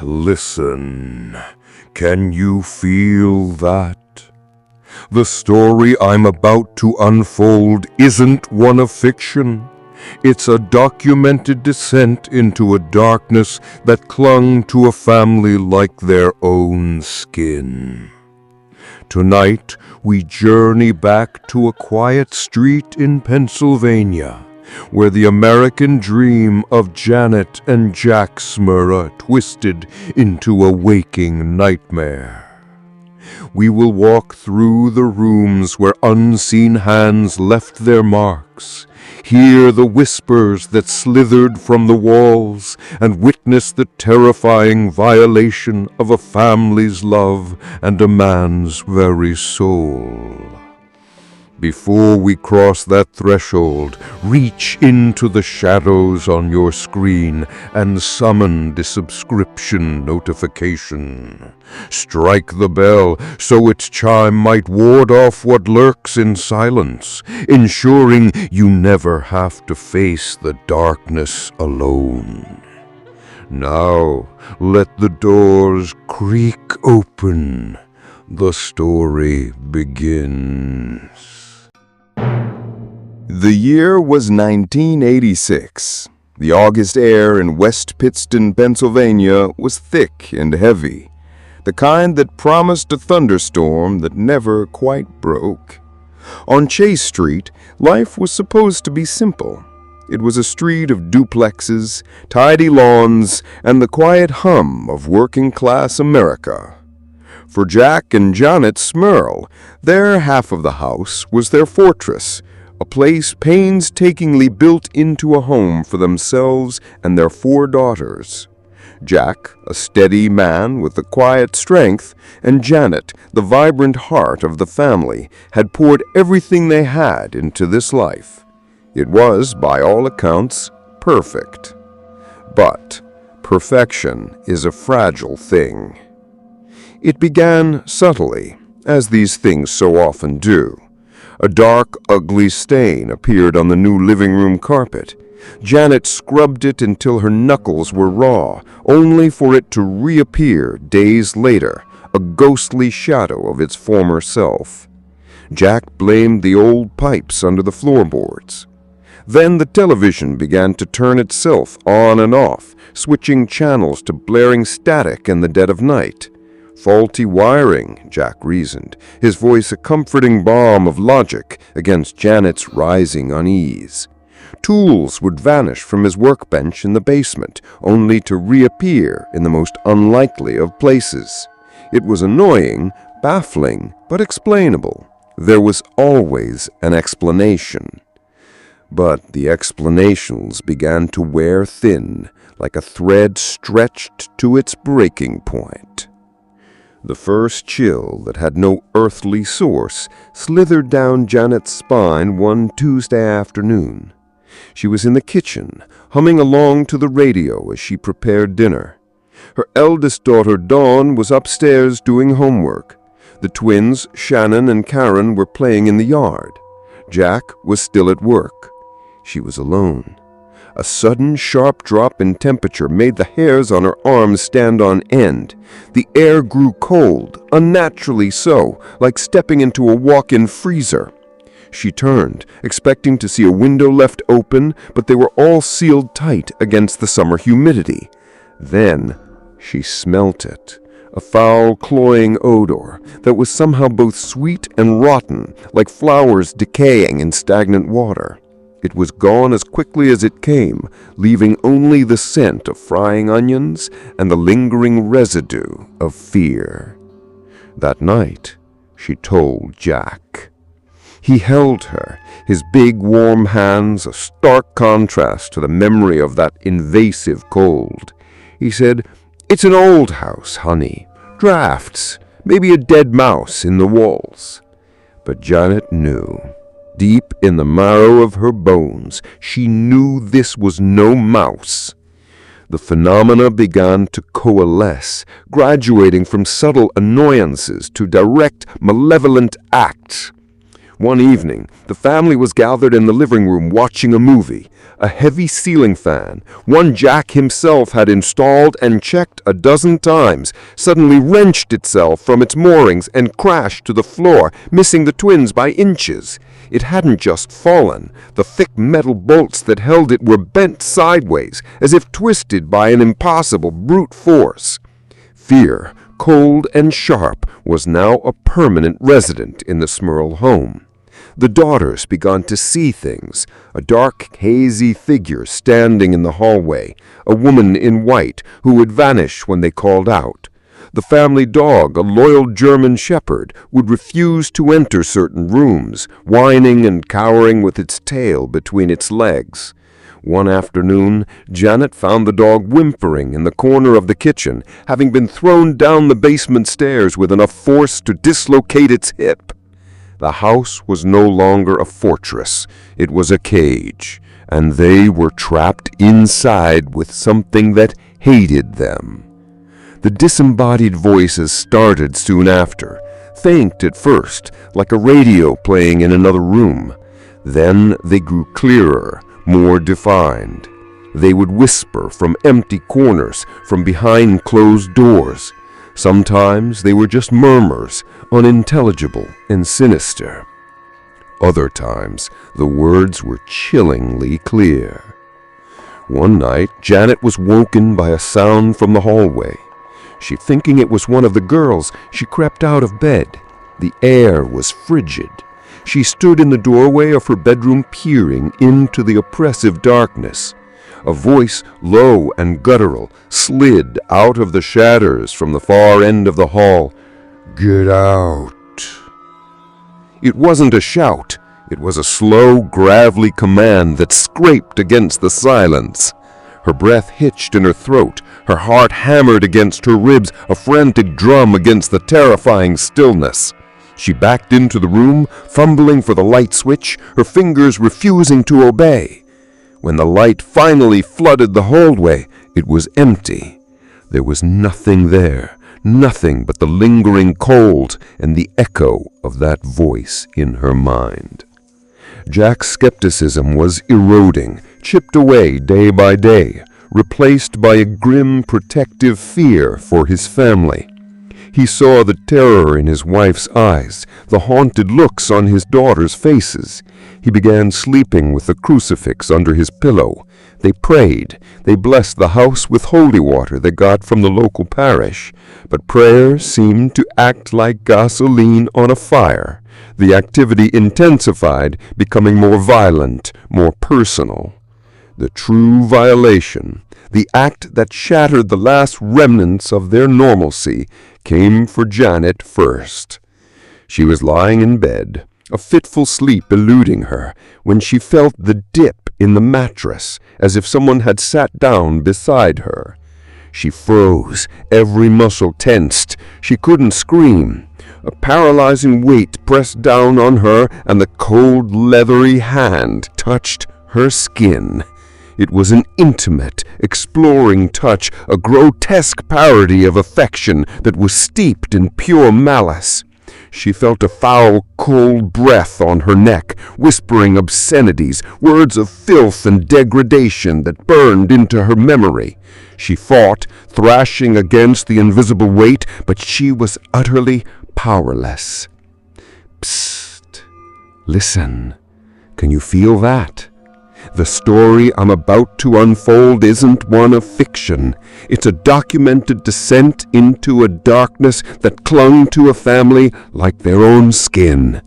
Listen, can you feel that? The story I'm about to unfold isn't one of fiction. It's a documented descent into a darkness that clung to a family like their own skin. Tonight, we journey back to a quiet street in Pennsylvania, where the American dream of Janet and Jack Smurra twisted into a waking nightmare. We will walk through the rooms where unseen hands left their marks, hear the whispers that slithered from the walls, and witness the terrifying violation of a family's love and a man's very soul. Before we cross that threshold, reach into the shadows on your screen and summon the subscription notification. Strike the bell so its chime might ward off what lurks in silence, ensuring you never have to face the darkness alone. Now, let the doors creak open. The story begins. The year was 1986. The August air in West Pittston, Pennsylvania was thick and heavy, the kind that promised a thunderstorm that never quite broke. On Chase Street, life was supposed to be simple. It was a street of duplexes, tidy lawns, and the quiet hum of working-class America. For Jack and Janet Smurl, their half of the house was their fortress, a place painstakingly built into a home for themselves and their 4 daughters. Jack, a steady man with a quiet strength, and Janet, the vibrant heart of the family, had poured everything they had into this life. It was, by all accounts, perfect. But perfection is a fragile thing. It began subtly, as these things so often do. A dark, ugly stain appeared on the new living room carpet. Janet scrubbed it until her knuckles were raw, only for it to reappear days later, a ghostly shadow of its former self. Jack blamed the old pipes under the floorboards. Then the television began to turn itself on and off, switching channels to blaring static in the dead of night. Faulty wiring, Jack reasoned, his voice a comforting balm of logic against Janet's rising unease. Tools would vanish from his workbench in the basement, only to reappear in the most unlikely of places. It was annoying, baffling, but explainable. There was always an explanation. But the explanations began to wear thin, like a thread stretched to its breaking point. The first chill that had no earthly source slithered down Janet's spine one Tuesday afternoon. She was in the kitchen, humming along to the radio as she prepared dinner. Her eldest daughter, Dawn, was upstairs doing homework. The twins, Shannon and Karen, were playing in the yard. Jack was still at work. She was alone. A sudden, sharp drop in temperature made the hairs on her arms stand on end. The air grew cold, unnaturally so, like stepping into a walk-in freezer. She turned, expecting to see a window left open, but they were all sealed tight against the summer humidity. Then she smelt it, a foul, cloying odor that was somehow both sweet and rotten, like flowers decaying in stagnant water. It was gone as quickly as it came, leaving only the scent of frying onions and the lingering residue of fear. That night, she told Jack. He held her, his big warm hands a stark contrast to the memory of that invasive cold. He said, "It's an old house, honey. Drafts, maybe a dead mouse in the walls." But Janet knew. Deep in the marrow of her bones, she knew this was no mouse. The phenomena began to coalesce, graduating from subtle annoyances to direct, malevolent acts. One evening, the family was gathered in the living room watching a movie. A heavy ceiling fan, one Jack himself had installed and checked a dozen times, suddenly wrenched itself from its moorings and crashed to the floor, missing the twins by inches. It hadn't just fallen. The thick metal bolts that held it were bent sideways, as if twisted by an impossible brute force. Fear, cold and sharp, was now a permanent resident in the Smurl home. The daughters began to see things, a dark, hazy figure standing in the hallway, a woman in white who would vanish when they called out. The family dog, a loyal German shepherd, would refuse to enter certain rooms, whining and cowering with its tail between its legs. One afternoon, Janet found the dog whimpering in the corner of the kitchen, having been thrown down the basement stairs with enough force to dislocate its hip. The house was no longer a fortress, it was a cage, and they were trapped inside with something that hated them. The disembodied voices started soon after, faint at first, like a radio playing in another room. Then they grew clearer, more defined. They would whisper from empty corners, from behind closed doors. Sometimes they were just murmurs, unintelligible and sinister. Other times, the words were chillingly clear. One night, Janet was woken by a sound from the hallway. Thinking it was one of the girls, she crept out of bed. The air was frigid. She stood in the doorway of her bedroom, peering into the oppressive darkness. A voice, low and guttural, slid out of the shadows from the far end of the hall. "Get out." It wasn't a shout. It was a slow, gravelly command that scraped against the silence. Her breath hitched in her throat. Her heart hammered against her ribs, a frantic drum against the terrifying stillness. She backed into the room, fumbling for the light switch, her fingers refusing to obey. When the light finally flooded the hallway, it was empty. There was nothing there, nothing but the lingering cold and the echo of that voice in her mind. Jack's skepticism was eroding, chipped away day by day, replaced by a grim protective fear for his family. He saw the terror in his wife's eyes, the haunted looks on his daughters' faces. He began sleeping with the crucifix under his pillow. They prayed. They blessed the house with holy water they got from the local parish. But prayer seemed to act like gasoline on a fire. The activity intensified, becoming more violent, more personal. The true violation, the act that shattered the last remnants of their normalcy, came for Janet first. She was lying in bed, a fitful sleep eluding her, when she felt the dip in the mattress, as if someone had sat down beside her. She froze, every muscle tensed. She couldn't scream. A paralyzing weight pressed down on her, and the cold, leathery hand touched her skin. It was an intimate, exploring touch, a grotesque parody of affection that was steeped in pure malice. She felt a foul, cold breath on her neck, whispering obscenities, words of filth and degradation that burned into her memory. She fought, thrashing against the invisible weight, but she was utterly powerless. Psst. Listen. Can you feel that? The story I'm about to unfold isn't one of fiction. It's a documented descent into a darkness that clung to a family like their own skin.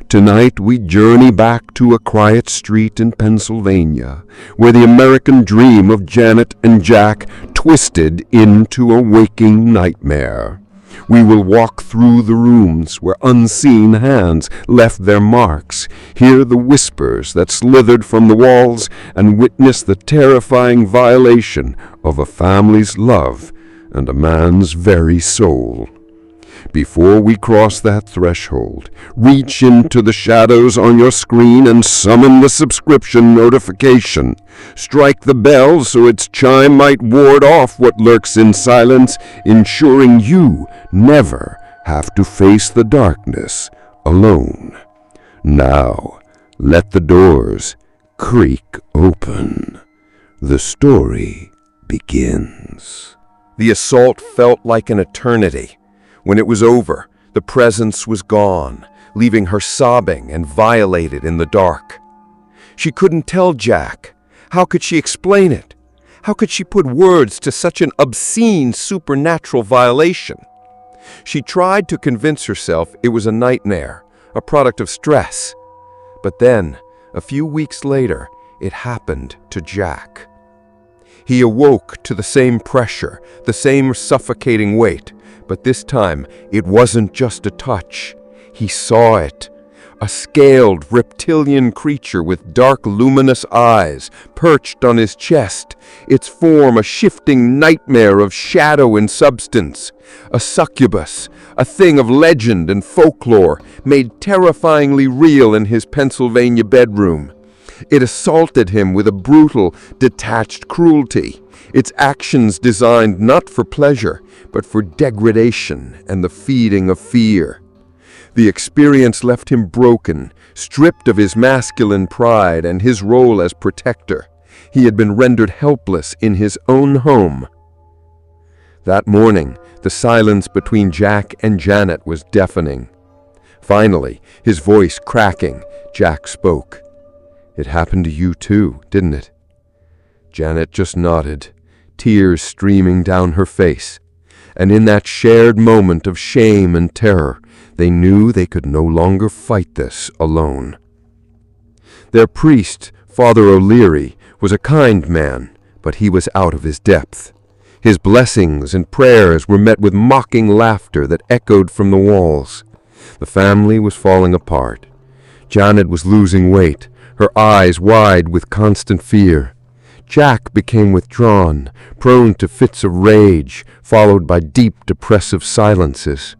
Tonight we journey back to a quiet street in Pennsylvania, where the American dream of Janet and Jack twisted into a waking nightmare. We will walk through the rooms where unseen hands left their marks, hear the whispers that slithered from the walls, and witness the terrifying violation of a family's love and a man's very soul. Before we cross that threshold, reach into the shadows on your screen and summon the subscription notification. Strike the bell so its chime might ward off what lurks in silence, ensuring you never have to face the darkness alone. Now, let the doors creak open. The story begins." The assault felt like an eternity. When it was over, the presence was gone, leaving her sobbing and violated in the dark. She couldn't tell Jack. How could she explain it? How could she put words to such an obscene supernatural violation? She tried to convince herself it was a nightmare, a product of stress. But then, a few weeks later, it happened to Jack. He awoke to the same pressure, the same suffocating weight, but this time it wasn't just a touch. He saw it. A scaled reptilian creature with dark luminous eyes perched on his chest, its form a shifting nightmare of shadow and substance. A succubus, a thing of legend and folklore, made terrifyingly real in his Pennsylvania bedroom. It assaulted him with a brutal, detached cruelty, its actions designed not for pleasure, but for degradation and the feeding of fear. The experience left him broken, stripped of his masculine pride and his role as protector. He had been rendered helpless in his own home. That morning, the silence between Jack and Janet was deafening. Finally, his voice cracking, Jack spoke. "It happened to you too, didn't it?" Janet just nodded, tears streaming down her face. And in that shared moment of shame and terror, they knew they could no longer fight this alone. Their priest, Father O'Leary, was a kind man, but he was out of his depth. His blessings and prayers were met with mocking laughter that echoed from the walls. The family was falling apart. Janet was losing weight, her eyes wide with constant fear. Jack became withdrawn, prone to fits of rage, followed by deep depressive silences.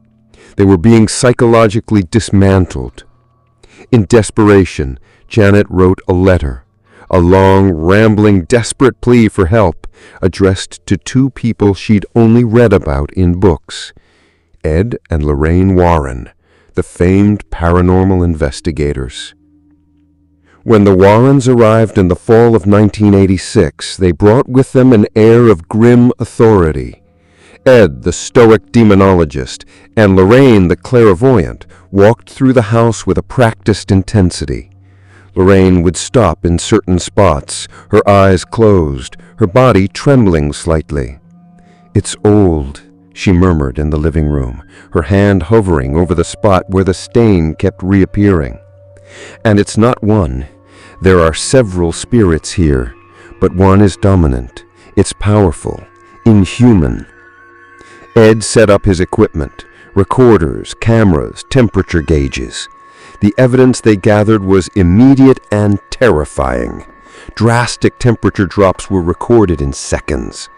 They were being psychologically dismantled. In desperation, Janet wrote a letter, a long, rambling, desperate plea for help, addressed to two people she'd only read about in books, Ed and Lorraine Warren, the famed paranormal investigators. When the Warrens arrived in the fall of 1986, they brought with them an air of grim authority. Ed, the stoic demonologist, and Lorraine, the clairvoyant, walked through the house with a practiced intensity. Lorraine would stop in certain spots, her eyes closed, her body trembling slightly. "It's old," she murmured in the living room, her hand hovering over the spot where the stain kept reappearing. "And it's not one. There are several spirits here, but one is dominant. It's powerful, inhuman." Ed set up his equipment, recorders, cameras, temperature gauges. The evidence they gathered was immediate and terrifying. Drastic temperature drops were recorded in seconds.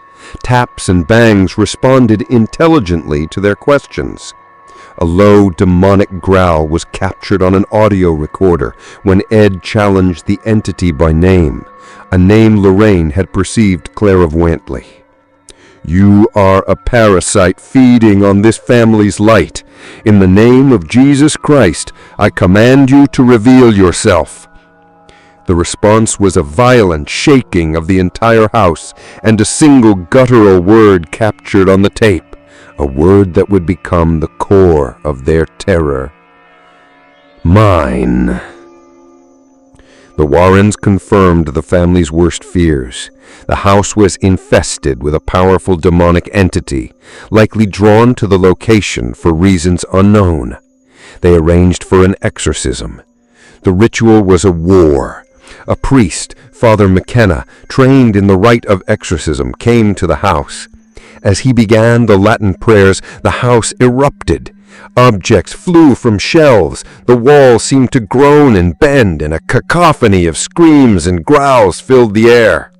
Taps and bangs responded intelligently to their questions. A low, demonic growl was captured on an audio recorder when Ed challenged the entity by name, a name Lorraine had perceived clairvoyantly. "You are a parasite feeding on this family's light. In the name of Jesus Christ, I command you to reveal yourself." The response was a violent shaking of the entire house and a single guttural word captured on the tape, a word that would become the core of their terror. "Mine." The Warrens confirmed the family's worst fears. The house was infested with a powerful demonic entity, likely drawn to the location for reasons unknown. They arranged for an exorcism. The ritual was a war. A priest, Father McKenna, trained in the rite of exorcism, came to the house. As he began the Latin prayers, the house erupted. Objects flew from shelves. The walls seemed to groan and bend, and a cacophony of screams and growls filled the air.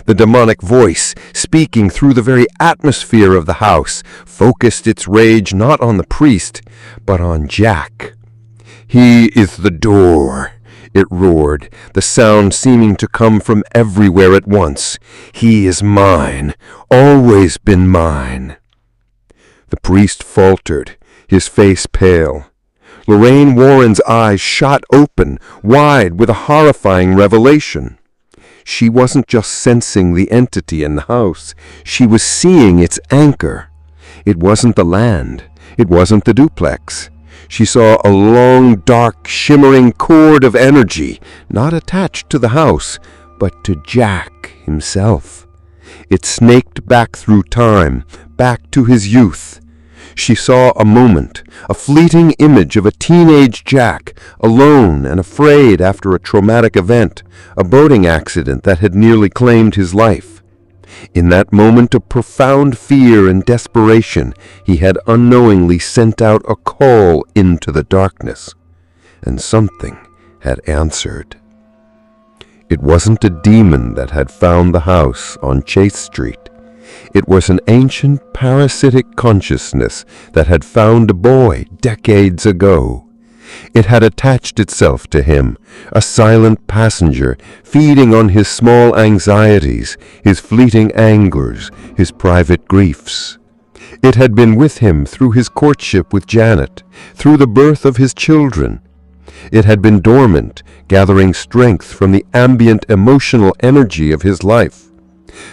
The demonic voice, speaking through the very atmosphere of the house, focused its rage not on the priest, but on Jack. "He is the door," it roared, the sound seeming to come from everywhere at once. "He is mine, always been mine." The priest faltered, his face pale. Lorraine Warren's eyes shot open, wide with a horrifying revelation. She wasn't just sensing the entity in the house, she was seeing its anchor. It wasn't the land, it wasn't the duplex. She saw a long, dark, shimmering cord of energy, not attached to the house, but to Jack himself. It snaked back through time, back to his youth. She saw a moment, a fleeting image of a teenage Jack, alone and afraid after a traumatic event, a boating accident that had nearly claimed his life. In that moment of profound fear and desperation, he had unknowingly sent out a call into the darkness, and something had answered. It wasn't a demon that had found the house on Chase Street. It was an ancient parasitic consciousness that had found a boy decades ago. It had attached itself to him, a silent passenger, feeding on his small anxieties, his fleeting angers, his private griefs. It had been with him through his courtship with Janet, through the birth of his children. It had been dormant, gathering strength from the ambient emotional energy of his life.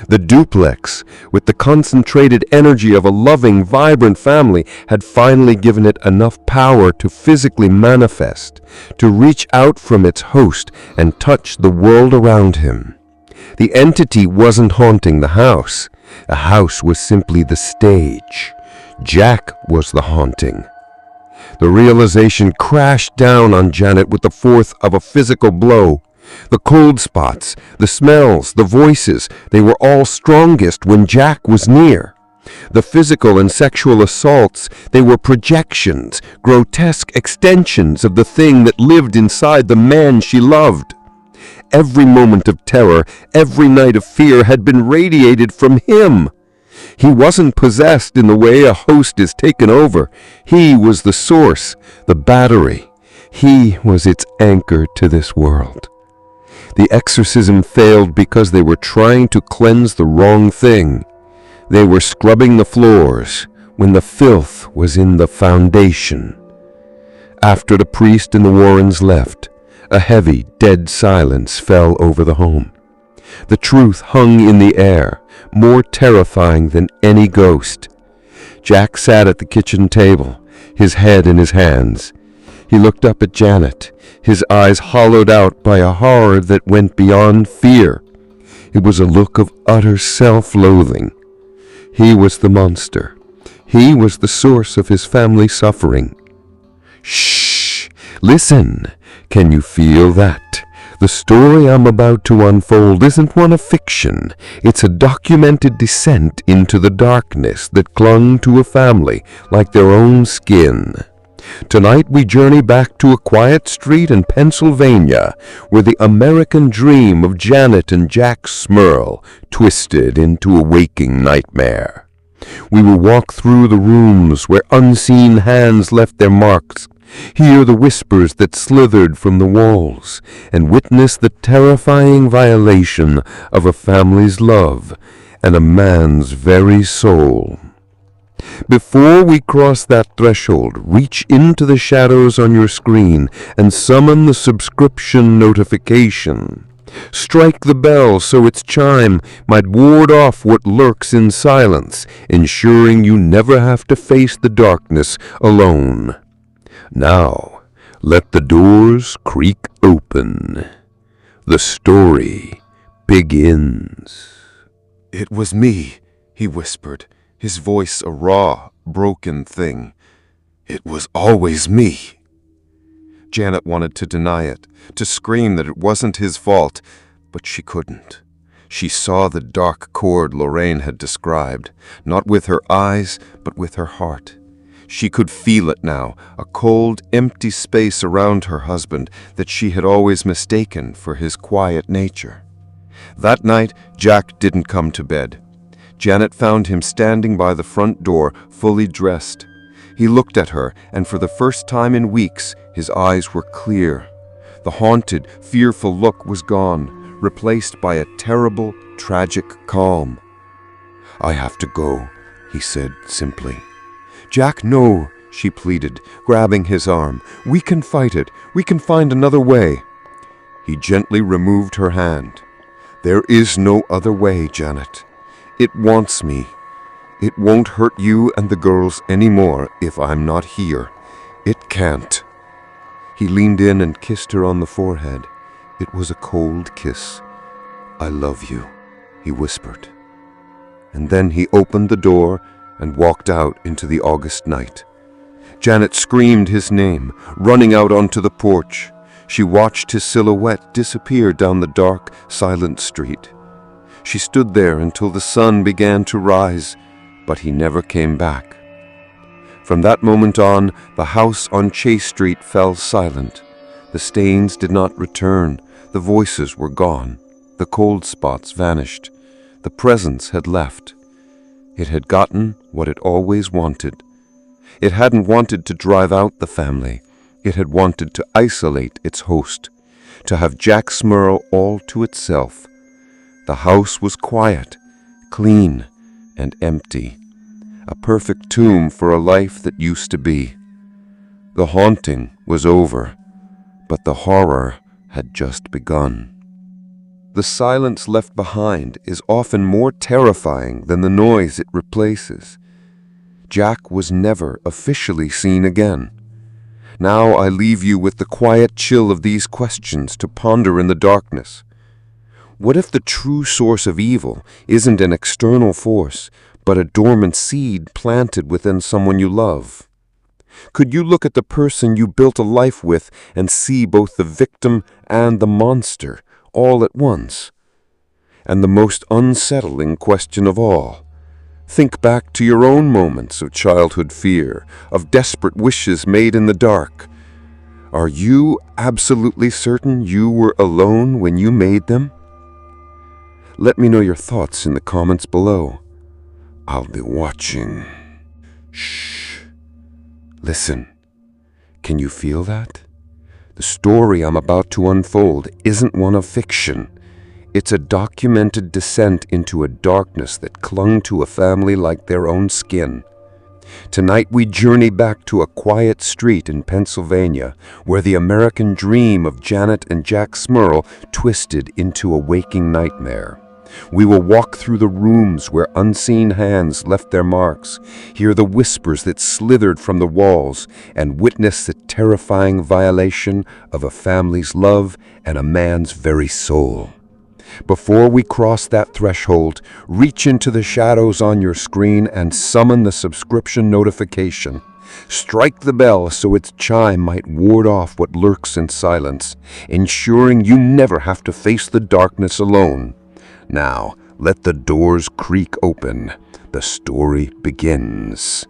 The duplex, with the concentrated energy of a loving, vibrant family, had finally given it enough power to physically manifest, to reach out from its host and touch the world around him. The entity wasn't haunting the house. The house was simply the stage. Jack was the haunting. The realization crashed down on Janet with the force of a physical blow. The cold spots, the smells, the voices, they were all strongest when Jack was near. The physical and sexual assaults, they were projections, grotesque extensions of the thing that lived inside the man she loved. Every moment of terror, every night of fear had been radiated from him. He wasn't possessed in the way a host is taken over. He was the source, the battery. He was its anchor to this world. The exorcism failed because they were trying to cleanse the wrong thing. They were scrubbing the floors when the filth was in the foundation. After the priest and the Warrens left, a heavy, dead silence fell over the home. The truth hung in the air, more terrifying than any ghost. Jack sat at the kitchen table, his head in his hands. He looked up at Janet, his eyes hollowed out by a horror that went beyond fear. It was a look of utter self-loathing. He was the monster. He was the source of his family's suffering. Shh! Listen! Can you feel that? The story I'm about to unfold isn't one of fiction. It's a documented descent into the darkness that clung to a family like their own skin. Tonight we journey back to a quiet street in Pennsylvania where the American dream of Janet and Jack Smurl twisted into a waking nightmare. We will walk through the rooms where unseen hands left their marks, hear the whispers that slithered from the walls, and witness the terrifying violation of a family's love and a man's very soul. Before we cross that threshold, reach into the shadows on your screen and summon the subscription notification. Strike the bell so its chime might ward off what lurks in silence, ensuring you never have to face the darkness alone. Now, let the doors creak open. The story begins. "It was me," he whispered, his voice a raw, broken thing. "It was always me." Janet wanted to deny it, to scream that it wasn't his fault, but she couldn't. She saw the dark cord Lorraine had described, not with her eyes, but with her heart. She could feel it now, a cold, empty space around her husband that she had always mistaken for his quiet nature. That night, Jack didn't come to bed. Janet found him standing by the front door, fully dressed. He looked at her, and for the first time in weeks, his eyes were clear. The haunted, fearful look was gone, replaced by a terrible, tragic calm. "I have to go," he said simply. "Jack, no," she pleaded, grabbing his arm. "We can fight it. We can find another way." He gently removed her hand. "There is no other way, Janet. It wants me. It won't hurt you and the girls anymore if I'm not here. It can't." He leaned in and kissed her on the forehead. It was a cold kiss. "I love you," he whispered. And then he opened the door and walked out into the August night. Janet screamed his name, running out onto the porch. She watched his silhouette disappear down the dark, silent street. She stood there until the sun began to rise, but he never came back. From that moment on, the house on Chase Street fell silent. The stains did not return. The voices were gone. The cold spots vanished. The presence had left. It had gotten what it always wanted. It hadn't wanted to drive out the family. It had wanted to isolate its host, to have Jack Smurl all to itself. The house was quiet, clean, and empty. A perfect tomb for a life that used to be. The haunting was over, but the horror had just begun. The silence left behind is often more terrifying than the noise it replaces. Jack was never officially seen again. Now I leave you with the quiet chill of these questions to ponder in the darkness. What if the true source of evil isn't an external force, but a dormant seed planted within someone you love? Could you look at the person you built a life with and see both the victim and the monster all at once? And the most unsettling question of all, think back to your own moments of childhood fear, of desperate wishes made in the dark. Are you absolutely certain you were alone when you made them? Let me know your thoughts in the comments below. I'll be watching. Shh. Listen. Can you feel that? The story I'm about to unfold isn't one of fiction. It's a documented descent into a darkness that clung to a family like their own skin. Tonight we journey back to a quiet street in Pennsylvania where the American dream of Janet and Jack Smurl twisted into a waking nightmare. We will walk through the rooms where unseen hands left their marks, hear the whispers that slithered from the walls, and witness the terrifying violation of a family's love and a man's very soul. Before we cross that threshold, reach into the shadows on your screen and summon the subscription notification. Strike the bell so its chime might ward off what lurks in silence, ensuring you never have to face the darkness alone. Now, let the doors creak open. The story begins.